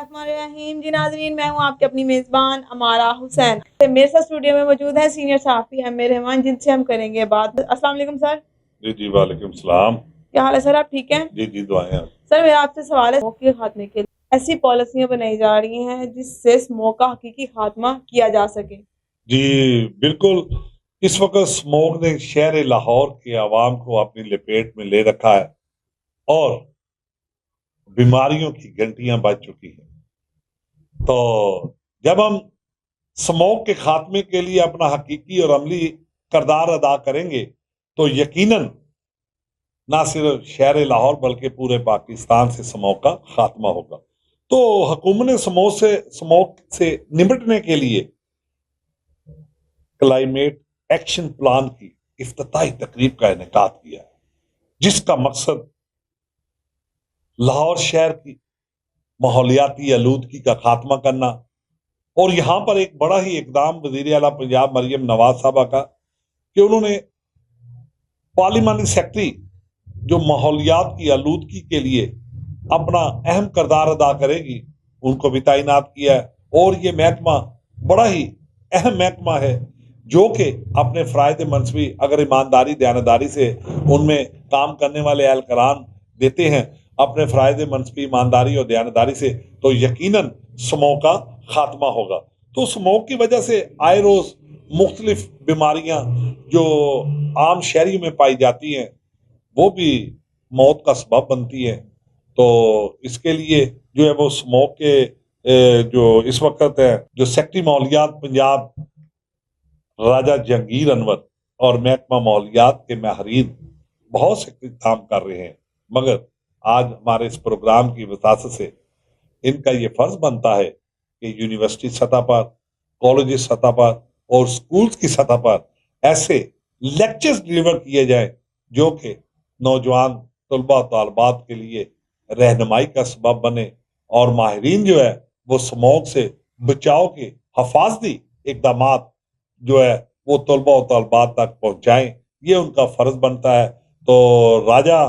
बिस्मिल्लाहिर्रहमानिर्रहीम। जी नाज़रीन, मैं हूँ आपके अपनी मेज़बान अमारा हुसैन। मेरे साथ स्टूडियो में मौजूद है सीनियर सहाफ़ी अमीर रहमान, जिनसे हम करेंगे बात। अस्सलाम वालेकुम सर। जी वालेकुम सलाम। क्या हाल है सर, आप ठीक हैं? जी दुआएं हैं। सर मेरा आपसे सवाल है, स्मोक के खात्मे के लिए ऐसी पॉलिसियाँ बनाई जा रही हैं जिससे स्मोक का हकीकी खात्मा किया जा सके। जी बिल्कुल, इस वक्त स्मोक ने शहर लाहौर के आवाम को अपनी लपेट में ले रखा है और बीमारियों की घंटियां बज चुकी हैं। तो जब हम स्मोक के खात्मे के लिए अपना हकीकी और अमली किरदार अदा करेंगे तो यकीनन ना सिर्फ शहर लाहौर बल्कि पूरे पाकिस्तान से स्मोक का खात्मा होगा। तो हुकूमत ने स्मोक से निपटने के लिए क्लाइमेट एक्शन प्लान की इफ्तिताही तकरीब का इनेकाद किया है, जिसका मकसद लाहौर शहर की माहौलियाती आलूदगी का खात्मा करना और यहाँ पर एक बड़ा ही इकदाम वज़ीर आला पंजाब मरियम नवाज साहबा का कि उन्होंने पार्लिमानी सेक्रेटरी जो माहौलियात की आलूदगी के लिए अपना अहम किरदार अदा करेगी उनको भी तैनात किया है। और ये महकमा बड़ा ही अहम महकमा है जो कि अपने फ़राइज़ मनसबी अगर ईमानदारी दयानतदारी से उनमें काम करने वाले एहलकारान देते हैं अपने फ़राइज़ मनसबी ईमानदारी और दयानतदारी से, तो यकीनन स्मोक का खात्मा होगा। तो स्मोक की वजह से आए रोज़ मुख्तलिफ बीमारियां जो आम शहरियों में पाई जाती हैं वो भी मौत का सबब बनती है। तो इसके लिए जो है वो स्मोक के जो इस वक्त है जो सेक्रेटरी माहौलियात पंजाब राजा जहांगीर अनवर और महकमा माहौलियात के माहिरीन बहुत से काम कर रहे हैं, मगर आज हमारे इस प्रोग्राम की वसात से इनका ये फर्ज बनता है कि यूनिवर्सिटी सतह पर, कॉलेज सतह पर और स्कूल्स की सतह पर ऐसे लेक्चर्स डिलीवर किए जाए जो कि नौजवान तलबा तालबात के लिए रहनुमाई का सबब बने और माहिरीन जो है वो स्मोक से बचाव के हफाजती इकदाम जो है वो तलबा और तालबात तक पहुंचाएं, ये उनका फर्ज बनता है। तो राजा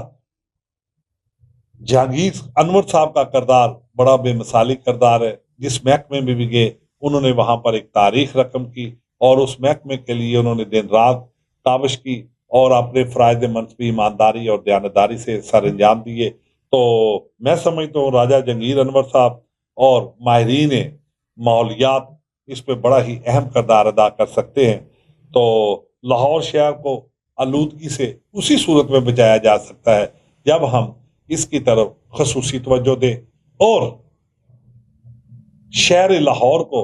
जहांगीर अनवर साहब का किरदार बड़ा बेमिसाली किरदार है। जिस महकमे में भी गए उन्होंने वहां पर एक तारीख रकम की और उस महकमे के लिए उन्होंने दिन रात काविश की और अपने फ़राइज़ मनसबी ईमानदारी और दयानतदारी से सर अंजाम दिए। तो मैं समझता हूँ राजा जहांगीर अनवर साहब और माहिरीन माहौलियात इस पे बड़ा ही अहम किरदार अदा कर सकते हैं। तो लाहौर शहर को आलूदगी से उसी सूरत में बचाया जा सकता है जब हम इसकी तरफ खसूसी तवज्जो दें और शहर लाहौर को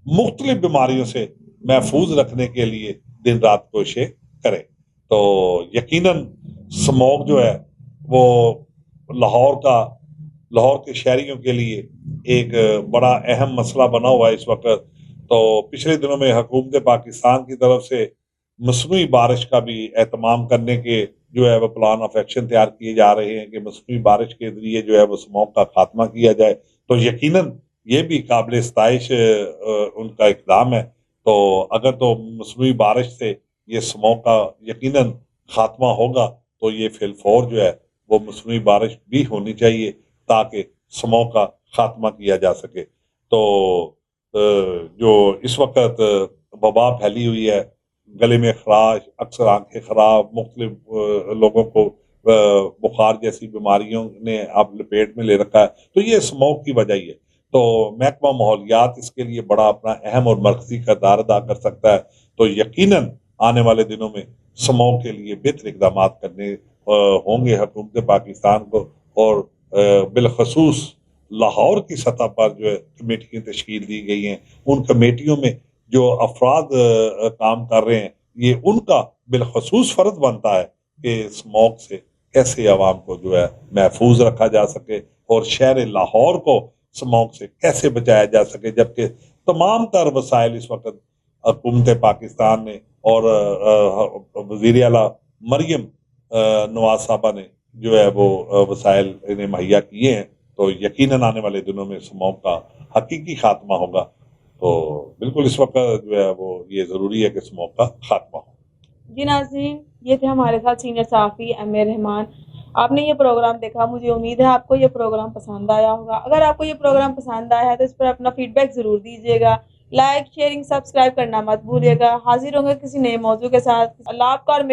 मुख्तलिफ बीमारियों से महफूज रखने के लिए दिन रात कोशिशें करें। तो यकीनन स्मोक जो है वो लाहौर के शहरियों के लिए एक बड़ा अहम मसला बना हुआ है इस वक्त। तो पिछले दिनों में हुकूमत पाकिस्तान की तरफ से मसनूई बारिश का भी एहतमाम करने के जो है वो प्लान ऑफ एक्शन तैयार किए जा रहे हैं कि मसनूई बारिश के जरिए जो है वो स्मोक का खात्मा किया जाए। तो यकीनन ये भी काबिल इस्ताइश उनका इक़दाम है। तो अगर तो मसनूई बारिश से ये स्मोक का यकीनन खात्मा होगा तो ये फिलफौर जो है वो मसनूई बारिश भी होनी चाहिए ताकि स्मोक का खात्मा किया जा सके। तो जो इस वक्त वबा फैली हुई है, गले में खराश, अक्सर आंखें खराब, मुख्तलिफ लोगों को बुखार जैसी बीमारियों ने अब लपेट में ले रखा है, तो ये स्मोक की वजह ही है। तो महकमा माहौलियात इसके लिए बड़ा अपना अहम और मरकजी किरदार अदा कर सकता है। तो यकीनन आने वाले दिनों में स्मोक के लिए बेहतर इकदाम करने होंगे हुकूमत पाकिस्तान को और बिलखसूस लाहौर की सतह पर जो है कमेटियाँ तश्कील दी गई हैं, उन कमेटियों में जो अफराद काम कर रहे हैं ये उनका बिलखसूस फ़र्ज बनता है कि स्मोक से कैसे आवाम को जो है महफूज रखा जा सके और शहर लाहौर को स्मोक से कैसे बचाया जा सके, जबकि तमाम तर वसाइल इस वक्त हुकूमत पाकिस्तान ने और वज़ीर आला मरियम नवाज साहबा ने जो है वो वसाइल इन्हें मुहैया किए हैं। तो यकीनन आने वाले दिनों में स्मोक का हकीकी खात्मा होगा। तो बिल्कुल इस वक्त जो है वो ये ज़रूरी है कि स्मोक का खात्मा हो। जी नाज़रीन, ये थे हमारे साथ सीनियर सहाफ़ी अमीर रहमान। آپ نے یہ پروگرام دیکھا، مجھے امید ہے آپ کو یہ پروگرام پسند آیا ہوگا. اگر آپ کو یہ پروگرام پسند آیا ہے تو اس پر اپنا فیڈ بیک ضرور دیجیے گا. لائک، شیئرنگ، سبسکرائب کرنا مت بھولیے گا. حاضر ہوں گے کسی نئے موضوع کے ساتھ. اللہ آپ کا اور میرا